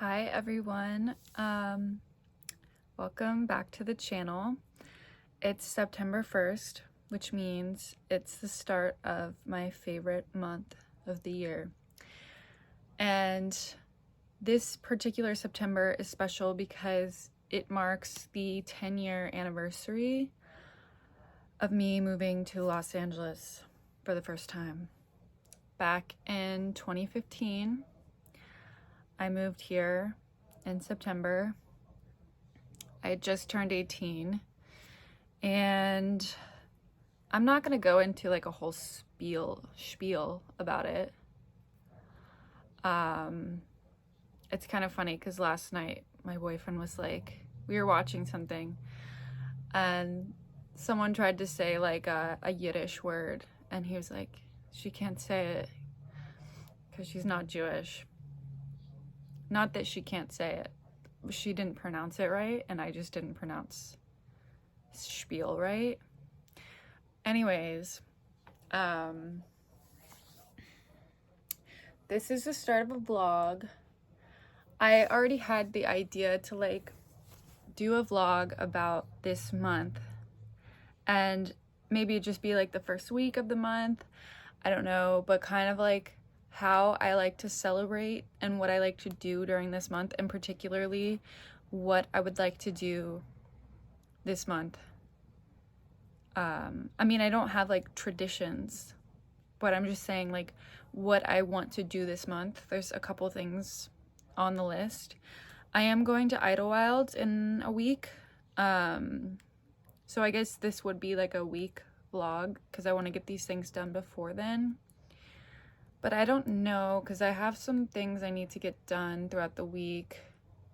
Hi everyone, welcome back to the channel. It's September 1st, which means it's the start of my favorite month of the year. And this particular September is special because it marks the 10-year anniversary of me moving to Los Angeles for the first time. Back in 2015, I moved here in September. I had just turned 18, and I'm not gonna go into like a whole spiel about it. It's kind of funny because last night my boyfriend was like, we were watching something and someone tried to say like a Yiddish word, and he was like, she can't say it because she's not Jewish. Not that she can't say it, she didn't pronounce it right, and I just didn't pronounce spiel right. Anyways, this is the start of a vlog. I already had the idea to like do a vlog about this month and maybe just be like the first week of the month, I don't know, but kind of like how I like to celebrate and what I like to do during this month, and particularly what I would like to do this month. I mean, I don't have like traditions, but I'm just saying like what I want to do this month. There's a couple things on the list. I am going to Idlewild in a week. So I guess this would be like a week vlog because I want to get these things done before then. But I don't know because I have some things I need to get done throughout the week.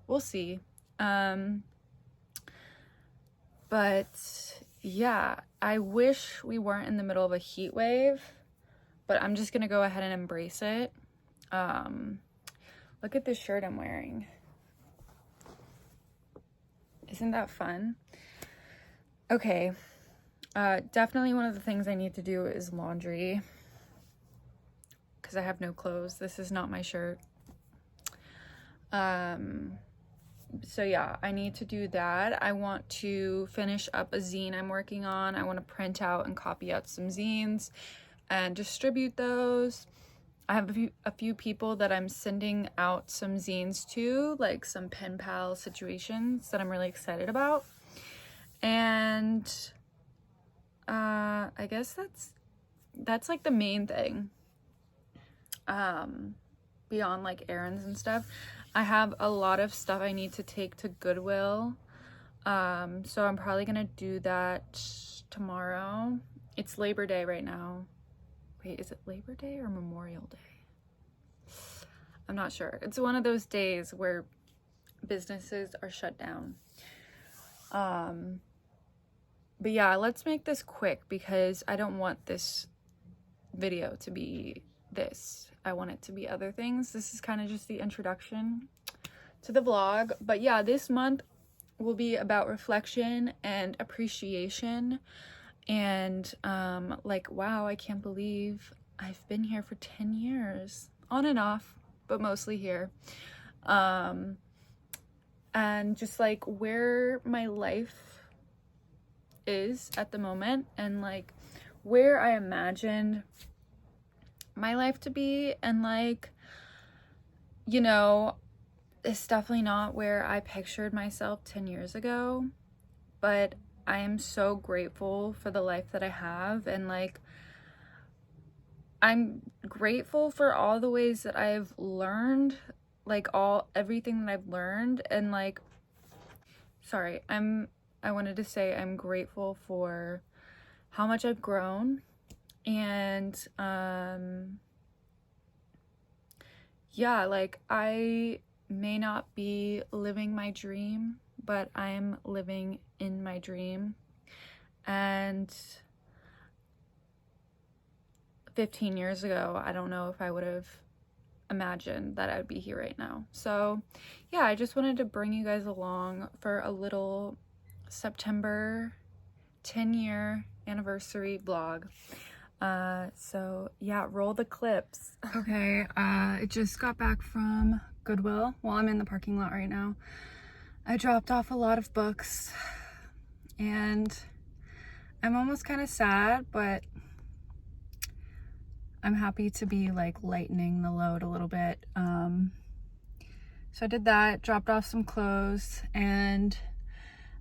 We'll see. But yeah, I wish we weren't in the middle of a heat wave, but I'm just gonna go ahead and embrace it. Look at this shirt I'm wearing. Isn't that fun? Okay, definitely one of the things I need to do is laundry because I have no clothes. This is not my shirt. So yeah, I need to do that. I want to finish up a zine I'm working on. I want to print out and copy out some zines and distribute those. I have a few people that I'm sending out some zines to, like some pen pal situations that I'm really excited about. And I guess that's like the main thing. Beyond like errands and stuff, I have a lot of stuff I need to take to Goodwill. So I'm probably gonna do that tomorrow. It's Labor Day right now. Wait, is it Labor Day or Memorial Day? I'm not sure. It's one of those days where businesses are shut down. But yeah, let's make this quick because I don't want this video to be this. I want it to be other things. This is kind of just the introduction to the vlog. But yeah, this month will be about reflection and appreciation and like, wow, I can't believe I've been here for 10 years, on and off, but mostly here. And just like where my life is at the moment and like where I imagined my life to be, and like, you know, it's definitely not where I pictured myself 10 years ago, but I am so grateful for the life that I have, and like I'm grateful for all the ways that I've learned, like everything that I've learned, and like I wanted to say I'm grateful for how much I've grown. And yeah, like I may not be living my dream, but I'm living in my dream. And 15 years ago, I don't know if I would have imagined that I would be here right now. So yeah, I just wanted to bring you guys along for a little September 10-year anniversary vlog. So yeah, roll the clips. Okay, I just got back from Goodwill. Well, I'm in the parking lot right now. I dropped off a lot of books and I'm almost kind of sad, but I'm happy to be like lightening the load a little bit. So I did that, dropped off some clothes, and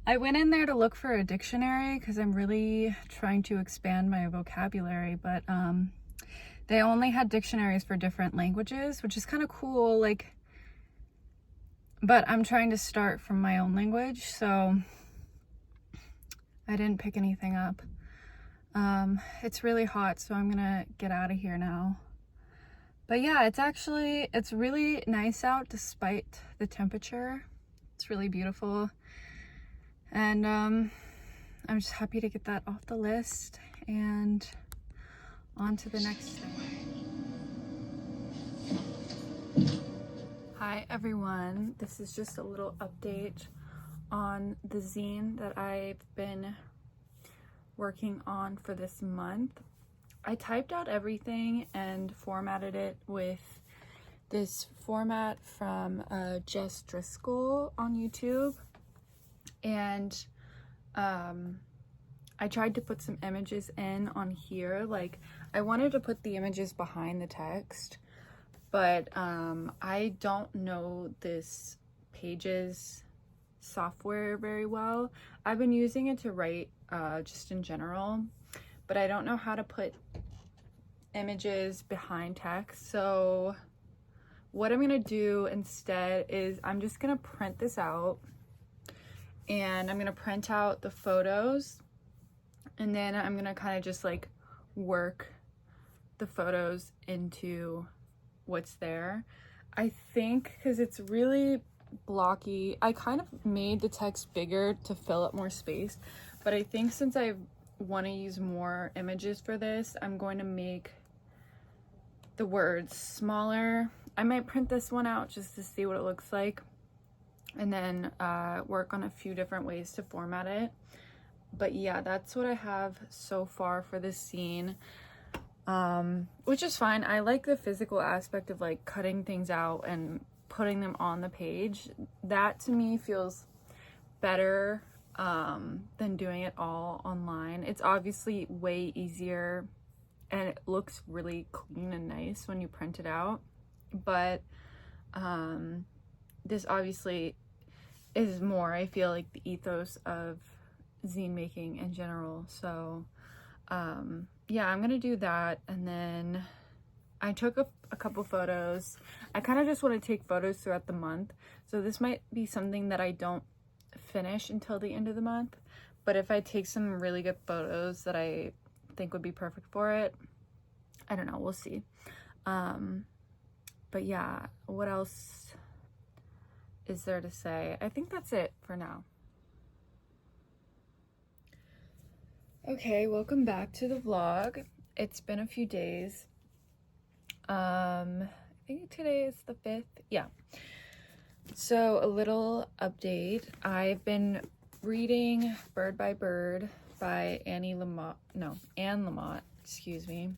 I went in there to look for a dictionary because I'm really trying to expand my vocabulary, but they only had dictionaries for different languages, which is kind of cool, like, but I'm trying to start from my own language, so I didn't pick anything up. It's really hot, so I'm gonna get out of here now. But yeah, it's really nice out despite the temperature. It's really beautiful. And I'm just happy to get that off the list and on to the next thing. Hi everyone, this is just a little update on the zine that I've been working on for this month. I typed out everything and formatted it with this format from Jess Driscoll on YouTube, and I tried to put some images in on here. Like, I wanted to put the images behind the text, but I don't know this Pages software very well. I've been using it to write just in general, but I don't know how to put images behind text. So what I'm gonna do instead is I'm just gonna print this out, and I'm gonna print out the photos, and then I'm gonna kind of just like work the photos into what's there. I think because it's really blocky, I kind of made the text bigger to fill up more space, but I think since I want to use more images for this, I'm going to make the words smaller. I might print this one out just to see what it looks like, and then work on a few different ways to format it. But yeah, that's what I have so far for this scene, which is fine. I like the physical aspect of like cutting things out and putting them on the page. That to me feels better than doing it all online. It's obviously way easier and it looks really clean and nice when you print it out, but this obviously is more, I feel like, the ethos of zine making in general. So yeah, I'm gonna do that. And then I took a couple photos. I kind of just want to take photos throughout the month, so this might be something that I don't finish until the end of the month, but if I take some really good photos that I think would be perfect for it, I don't know, we'll see. But yeah, what else is there to say? I think that's it for now. Okay, welcome back to the vlog. It's been a few days. I think today is the 5th. Yeah. So a little update. I've been reading Bird by Bird by Anne Lamott, excuse me.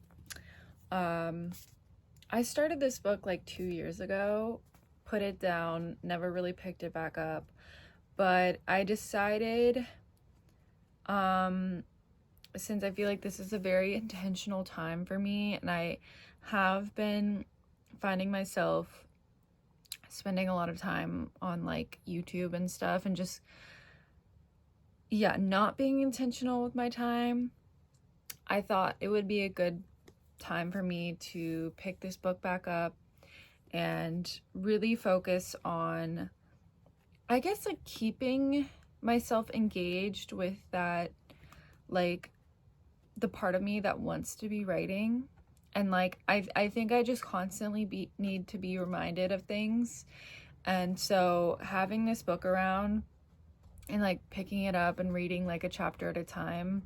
I started this book like 2 years ago, put it down, never really picked it back up, but I decided, since I feel like this is a very intentional time for me, and I have been finding myself spending a lot of time on like YouTube and stuff, and just, yeah, not being intentional with my time, I thought it would be a good time for me to pick this book back up and really focus on, I guess, like keeping myself engaged with that, like the part of me that wants to be writing. And like I think I just constantly need to be reminded of things, and so having this book around and like picking it up and reading like a chapter at a time,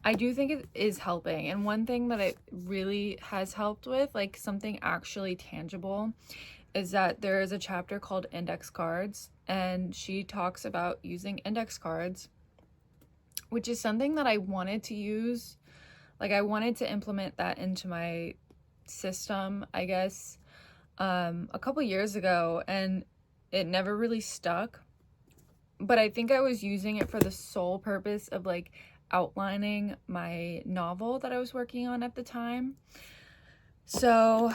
I do think it is helping. And one thing that it really has helped with, like something actually tangible, is that there is a chapter called Index Cards, and she talks about using index cards, which is something that I wanted to use. Like, I wanted to implement that into my system, I guess, a couple years ago, and it never really stuck. But I think I was using it for the sole purpose of like outlining my novel that I was working on at the time. So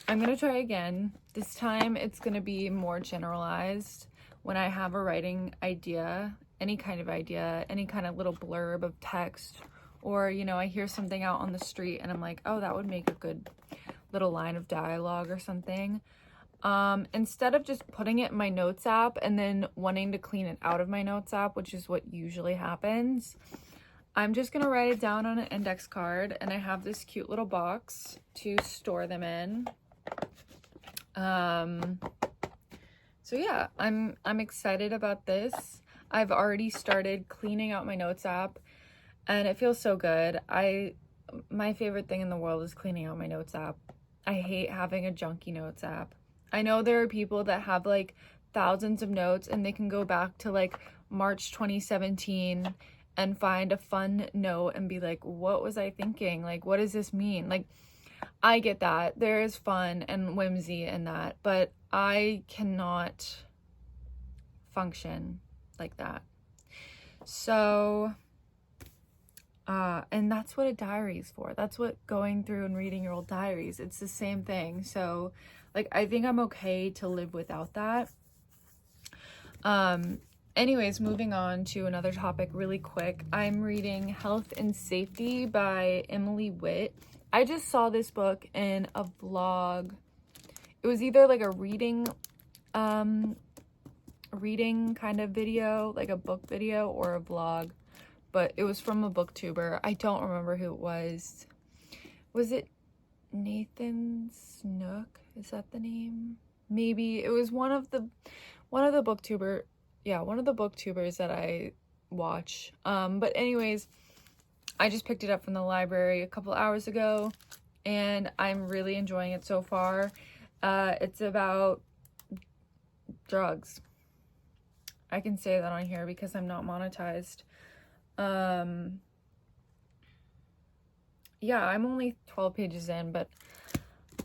I'm gonna try again. This time it's gonna be more generalized. When I have a writing idea, any kind of idea, any kind of little blurb of text, or you know, I hear something out on the street and I'm like, oh, that would make a good little line of dialogue or something. Instead of just putting it in my notes app and then wanting to clean it out of my notes app, which is what usually happens, I'm just gonna write it down on an index card, and I have this cute little box to store them in. So yeah, I'm excited about this. I've already started cleaning out my notes app, and it feels so good. My favorite thing in the world is cleaning out my notes app. I hate having a junky notes app. I know there are people that have like thousands of notes and they can go back to like March 2017 and find a fun note and be like, what was I thinking? Like, what does this mean? Like, I get that. There is fun and whimsy in that, but I cannot function like that. So, and that's what a diary is for. That's what going through and reading your old diaries, it's the same thing. So, like, I think I'm okay to live without that. Anyways, moving on to another topic really quick. I'm reading Health and Safety by Emily Witt. I just saw this book in a vlog. It was either like a reading kind of video, like a book video, or a vlog, but it was from a booktuber. I don't remember who it was. Was it Nathan Snook? Is that the name? Maybe it was one of the booktubers that I watch. But anyways, I just picked it up from the library a couple hours ago, and I'm really enjoying it so far. It's about drugs. I can say that on here because I'm not monetized. Yeah, I'm only 12 pages in, but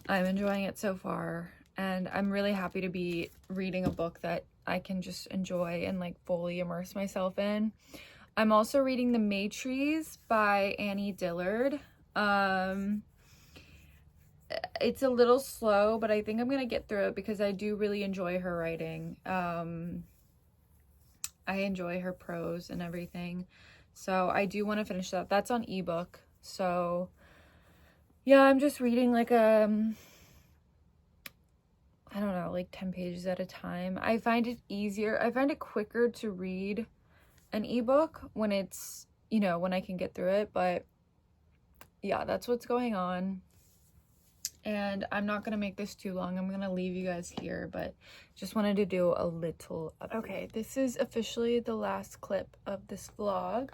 I'm enjoying it so far, and I'm really happy to be reading a book that I can just enjoy and like fully immerse myself in. I'm also reading The Maytrees by Annie Dillard. It's a little slow, but I think I'm gonna get through it because I do really enjoy her writing. I enjoy her prose and everything, so I do want to finish that. That's on ebook. So yeah, I'm just reading like I don't know, like 10 pages at a time. I find it quicker to read an ebook when it's, you know, when I can get through it. But yeah, that's what's going on. And I'm not gonna make this too long. I'm gonna leave you guys here, but just wanted to do a little update. Okay, this is officially the last clip of this vlog.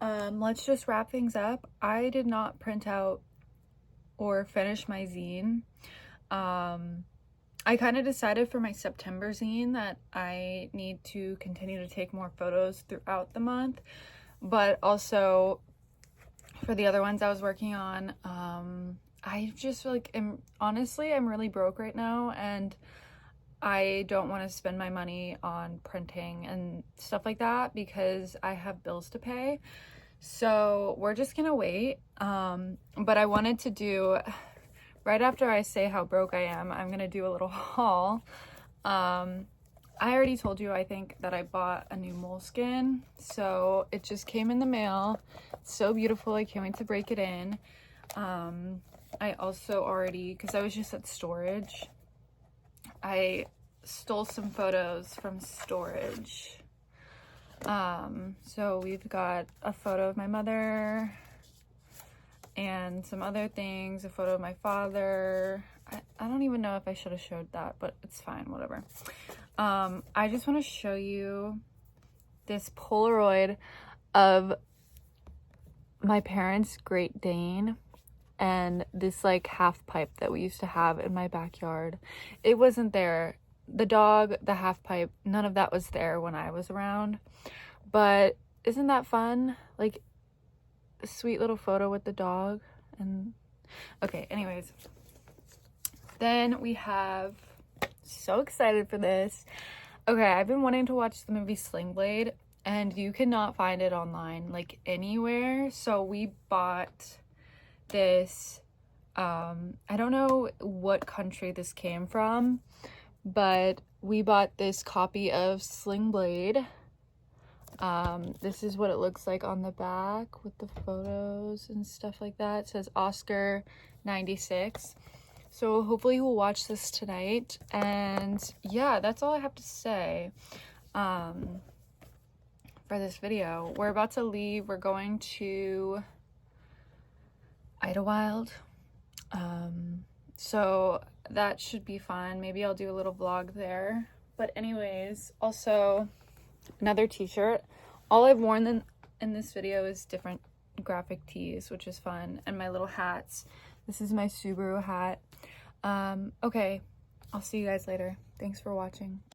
Let's just wrap things up. I did not print out or finish my zine. I kind of decided for my September zine that I need to continue to take more photos throughout the month, but also for the other ones I was working on, I just like honestly, I'm really broke right now, and I don't want to spend my money on printing and stuff like that because I have bills to pay. So we're just gonna wait. But I wanted to do, right after I say how broke I am, I'm gonna do a little haul. I already told you, I think, that I bought a new Moleskine, so it just came in the mail. It's so beautiful. I can't wait to break it in. I also already, because I was just at storage, I stole some photos from storage. So we've got a photo of my mother and some other things, a photo of my father. I don't even know if I should have showed that, but it's fine, whatever. I just want to show you this Polaroid of my parents' Great Dane and this like half pipe that we used to have in my backyard. It wasn't there. The dog, the half pipe, none of that was there when I was around. But isn't that fun? Like a sweet little photo with the dog. And okay, anyways, Then we have, so excited for this. Okay, I've been wanting to watch the movie Sling Blade, and you cannot find it online, like, anywhere. So we bought this, I don't know what country this came from, but we bought this copy of Sling Blade. This is what it looks like on the back with the photos and stuff like that. It says Oscar 96. So hopefully we'll watch this tonight. And yeah, that's all I have to say for this video. We're about to leave. We're going to Idlewild. So that should be fun. Maybe I'll do a little vlog there. But anyways, also another t-shirt. All I've worn in this video is different graphic tees, which is fun, and my little hats. This is my Subaru hat. Okay, I'll see you guys later. Thanks for watching.